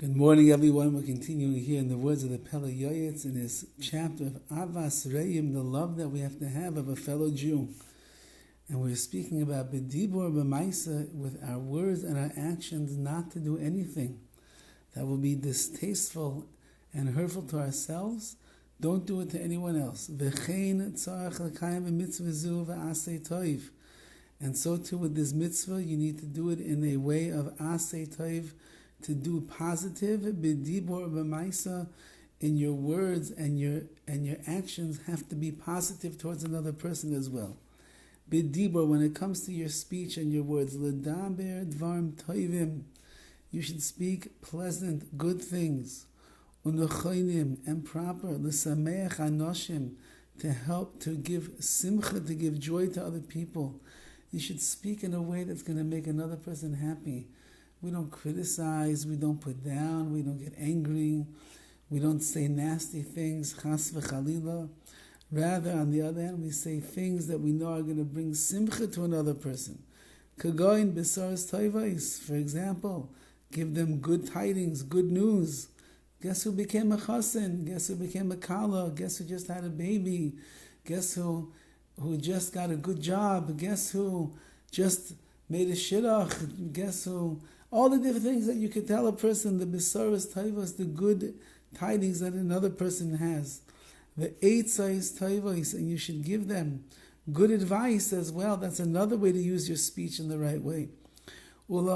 Good morning, everyone. We're continuing here in the words of the PELE YOETZ in this chapter of Ahavas Yisroel, the love that we have to have of a fellow Jew. And we're speaking about B'dibur B'maisa, with our words and our actions, not to do anything that will be distasteful and hurtful to ourselves. Don't do it to anyone else. V'chein tzarech l'kayim b'mitzvah zu v'asei toiv. And so too with this mitzvah, you need to do it in a way of asei toiv, to do positive, b'dibur b'maisa, in your words and your actions have to be positive towards another person as well. B'dibur, when it comes to your speech and your words, l'daber dvarim toivim, you should speak pleasant, good things. U'nechonim, and proper, l'sameach anoshim, to help, to give simcha, to give joy to other people. You should speak in a way that's going to make another person happy. We don't criticize, we don't put down, we don't get angry, we don't say nasty things, chas v'chalila. Rather, on the other hand, we say things that we know are going to bring simcha to another person. Kagoin besaras toivais, for example, give them good tidings, good news. Guess who became a chassan? Guess who became a kala? Guess who just had a baby? Guess who just got a good job? Guess who just made a shidduch? Guess who? All the different things that you could tell a person, the besaras toivos, the good tidings that another person has. The eitzais toivos, and you should give them good advice as well. That's another way to use your speech in the right way. And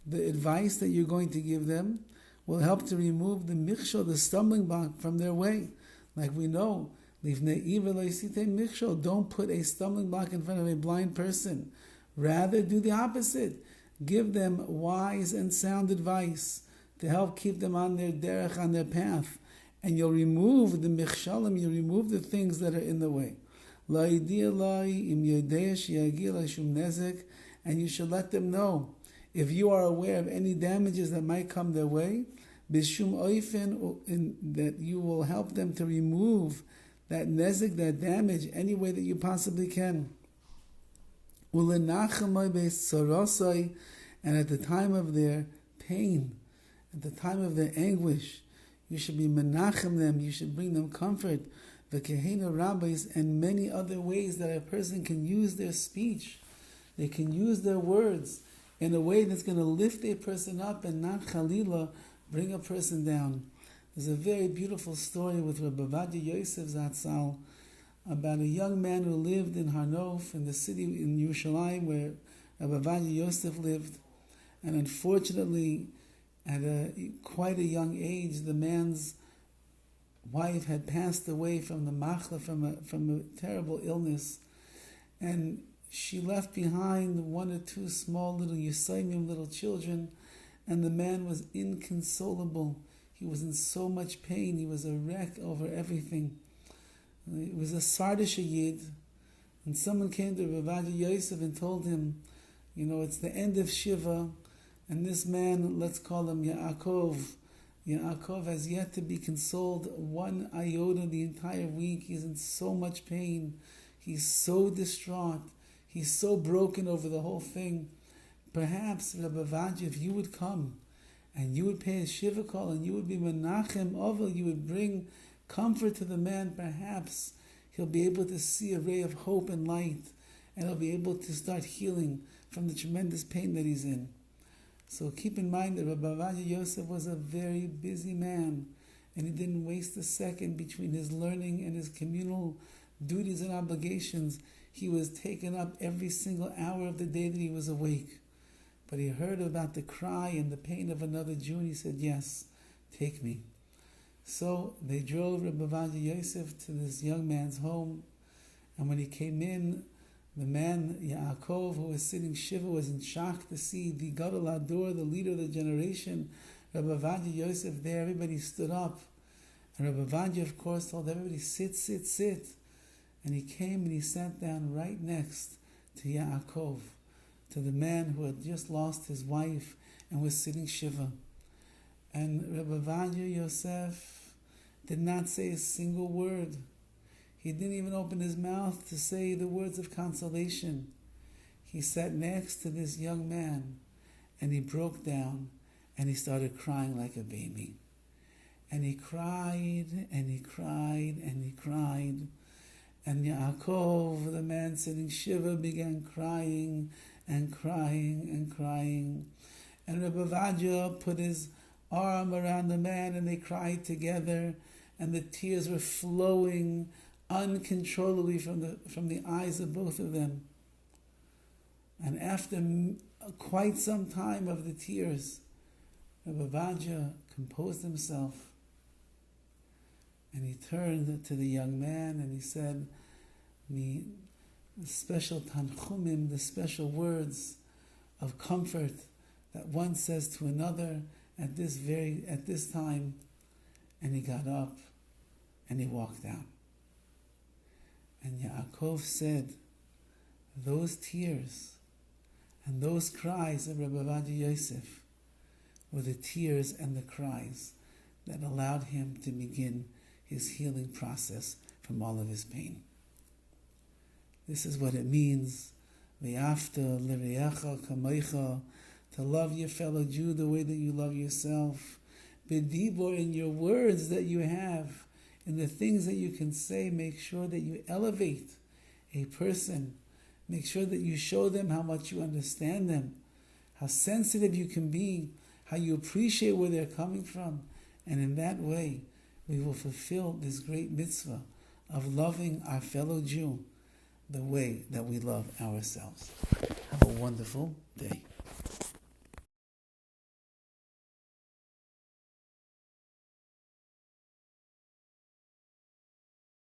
the advice that you're going to give them will help to remove the mikshol, the stumbling block, from their way. Like we know, don't put a stumbling block in front of a blind person. Rather, do the opposite. Give them wise and sound advice to help keep them on their derech, on their path. And you'll remove the michshalim, you'll remove the things that are in the way. And you should let them know, if you are aware of any damages that might come their way, bishum oifen, that you will help them to remove that nezek, that damage, any way that you possibly can. And at the time of their pain, at the time of their anguish, you should be menachem them, you should bring them comfort. The kehena rabbis, and many other ways that a person can use their speech. They can use their words in a way that's going to lift a person up and not chalila bring a person down. There's a very beautiful story with Rav Ovadia Yosef Zatzal about a young man who lived in Hanof, in the city in Yerushalayim where Rav Ovadia Yosef lived. And unfortunately, at quite a young age, the man's wife had passed away from the machla, from a terrible illness. And she left behind one or two small little Yisayimim, little children, and the man was inconsolable. He was in so much pain. He was a wreck over everything. It was a Sardish Yid, and someone came to Rav Ovadia Yosef and told him, it's the end of Shiva, and this man, let's call him Yaakov has yet to be consoled one iota the entire week. He's in so much pain. He's so distraught. He's so broken over the whole thing. Perhaps, Rabbi Ovadia, if you would come and you would pay a shiva call and you would be menachem ovel, you would bring comfort to the man, perhaps he'll be able to see a ray of hope and light, and he'll be able to start healing from the tremendous pain that he's in. So keep in mind that Rav Ovadia Yosef was a very busy man, and he didn't waste a second between his learning and his communal duties and obligations. He was taken up every single hour of the day that he was awake. But he heard about the cry and the pain of another Jew, and he said, yes, take me. So they drove Rav Ovadia Yosef to this young man's home, and when he came in, the man, Yaakov, who was sitting Shiva, was in shock to see the Gadol Hador, the leader of the generation, Rav Ovadia Yosef there. Everybody stood up, and Rav Ovadia, of course, told everybody, sit, sit, sit. And he came and he sat down right next to Yaakov, to the man who had just lost his wife and was sitting Shiva. And Rav Ovadia Yosef did not say a single word. He didn't even open his mouth to say the words of consolation. He sat next to this young man, and he broke down and he started crying like a baby. And he cried and he cried and he cried. And Yaakov, the man sitting Shiva, began crying and crying and crying. And Rav Ovadia put his arm around the man and they cried together. And the tears were flowing uncontrollably from the eyes of both of them. And after quite some time of the tears, Rav Ovadia composed himself and he turned to the young man and he said, the special tanchumim, the special words of comfort that one says to another at this time. And he got up and he walked out. And Yaakov said, those tears and those cries of Rav Ovadia Yosef were the tears and the cries that allowed him to begin his healing process from all of his pain. This is what it means, V'afta l'reacha kamoicha, to love your fellow Jew the way that you love yourself. B'dibor, in your words that you have, in the things that you can say, make sure that you elevate a person. Make sure that you show them how much you understand them, how sensitive you can be, how you appreciate where they're coming from. And in that way, we will fulfill this great mitzvah of loving our fellow Jew the way that we love ourselves. Have a wonderful day.